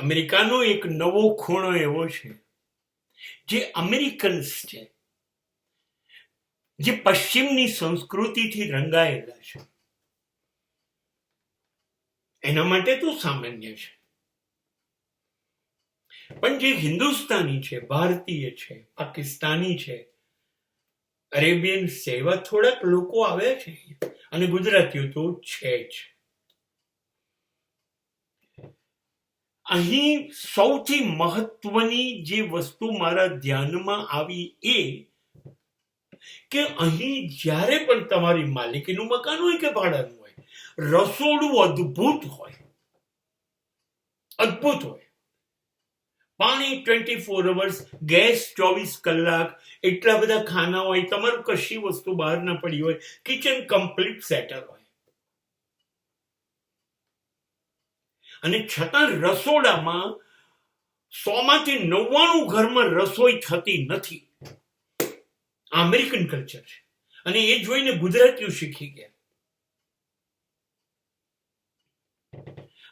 અમેરિકાનો એક નવો ખૂણો એવો છે જે અમેરિકન્સ છે, જે પશ્ચિમની સંસ્કૃતિથી રંગાયેલા છે. એના માટે તો સામાન્ય છે, પણ જે હિન્દુસ્તાની છે, ભારતીય છે, પાકિસ્તાની છે, અરેબિયન છે, એવા થોડાક લોકો આવ્યા છે અને ગુજરાતીઓ તો છે જ. અહીં સૌથી મહત્વની જે વસ્તુ મારા ધ્યાનમાં આવી એ કે અહીં જ્યારે પણ તમારી માલિકીનું મકાન હોય કે ભાડાનું હોય, રસોડું અદ્ભુત હોય. પાણી 24 અવર્સ, ગેસ 24 કલાક, એટલા બધા ખાના હોય, તમારું કશી વસ્તુ બહાર ના પડી હોય, કિચન કમ્પ્લીટ સેટલ હોય. અને છતાં રસોડામાં 100 માંથી 99 ઘરમાં રસોઈ થતી નથી. અમેરિકન કલ્ચર છે અને એ જોઈને ગુજરાતીઓ શીખી ગયા.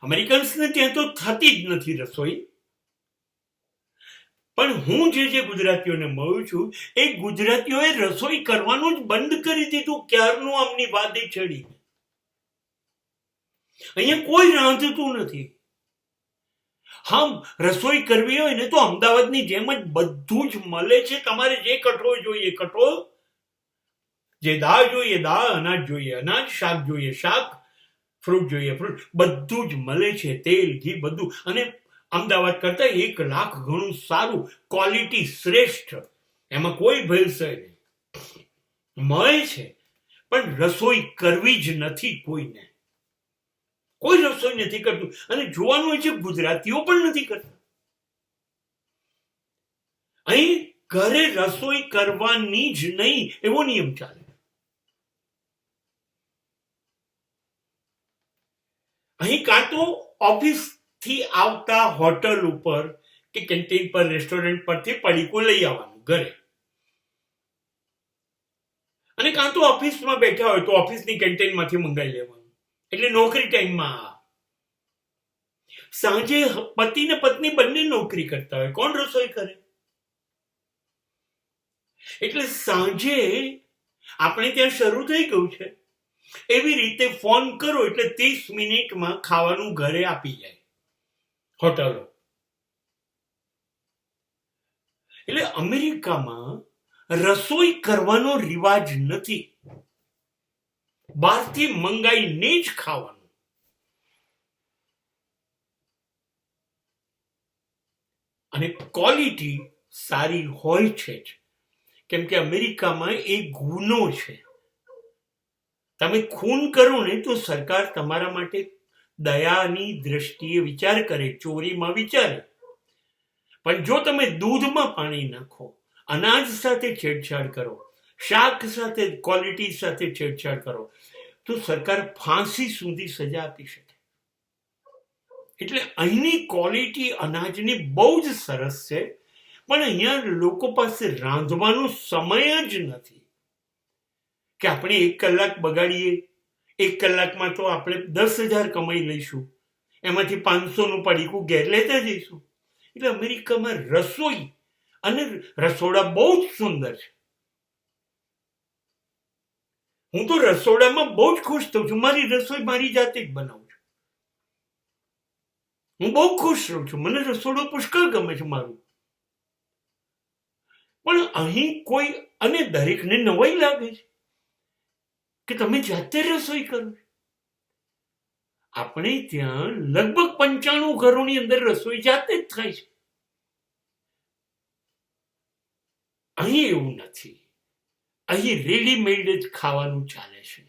અમેરિકન્સને ત્યાં તો થતી જ નથી રસોઈ. પણ હું જે ગુજરાતીઓને મળું છું એ ગુજરાતીઓએ રસોઈ કરવાનું જ બંધ કરી દીધું. ક્યારનું આમની વાદે ચડી. અહીંયા કોઈ રાંધતું નથી. હા, રસોઈ કરવી હોય ને તો અમદાવાદની જેમ જ બધું જ મળે છે. તમારે જે કઠોળ જોઈએ કઠોળ, જે દાળ જોઈએ દાળ, અનાજ જોઈએ અનાજ, શાક જોઈએ શાક, ફ્રૂટ જોઈએ ફ્રૂટ, બધું જ મળે છે. તેલ ઘી બધું. અને અમદાવાદ કરતા 1 લાખ ગણું સારું, ક્વોલિટી શ્રેષ્ઠ, એમાં કોઈ ભેળસેળ નહીં. મળે છે પણ રસોઈ કરવી જ નથી કોઈને. કોઈ રસોઈ નથી કરતું. અને જોવાનું હોય છે ગુજરાતીઓ પણ નથી કરતા. અહીં ઘરે રસોઈ કરવાની જ નહીં એવો નિયમ ચાલે. અહીં કાં તો ઓફિસ થી આવતા હોટલ ઉપર કે કેન્ટીન પર, રેસ્ટોરન્ટ પરથી પડીકું લઈ આવવાનું ઘરે, અને કાં તો ઓફિસમાં બેઠા હોય તો ઓફિસની કેન્ટીનમાંથી મંગાવી લેવાનું. એટલે નોકરી ટાઈમમાં સાંજે પતિ ને પત્ની બંને નોકરી કરતા હોય, કોણ રસોઈ કરે? એટલે સાંજે આપણે ત્યાં શરૂ થઈ ગયું છે એવી રીતે ફોન કરો એટલે 30 મિનિટમાં ખાવાનું ઘરે આપી જાય હોટલો. એટલે અમેરિકામાં રસોઈ કરવાનો રિવાજ નથી, બહારથી મંગાઈને જ ખાવાનું. અને ક્વોલિટી સારી હોય છે જ, કેમ કે અમેરિકામાં એ ગુનો છે. તમે ખૂન કરો ને તો સરકાર તમારા માટે દયાની દ્રષ્ટિએ વિચાર કરે, ચોરીમાં વિચારે. પણ જો તમે દૂધમાં પાણી નાખો, અનાજ સાથે છેડછાડ કરો, શાક સાથે, ક્વોલિટી સાથે છેડછાડ કરો, તો સરકાર ફાંસી સુધી સજા આપી શકે. એટલે અહીંની ક્વોલિટી અનાજની બહુ જ સરસ છે. પણ અહીંયા લોકો પાસે રાંધવાનો સમય જ નથી કે આપણે 1 કલાક બગાડીએ. 1 કલાકમાં તો આપણે 10,000 કમાઈ લઈશું, એમાંથી 500નું પડીકું ઘેર લેતા જઈશું. એટલે અમેરિકામાં રસોઈ અને રસોડા બહુ જ સુંદર છે. હું તો રસોડામાં બહુ જ ખુશ થઉં છું. મારી રસોઈ મારી જાતે જ બનાવું છું. હું બહુ ખુશ રહું છું. મને રસોડું પુષ્કળ ગમે છે મારું. પણ અહીં કોઈ, અને દરેકને નવાઈ લાગે છે કે તમે જાતે રસોઈ કરો. આપણે ત્યાં લગભગ 95 ઘરોની અંદર રસોઈ જાતે જ થાય છે. અહીં એવું નથી. અહીં રેડીમેડ જ ખાવાનું ચાલે છે.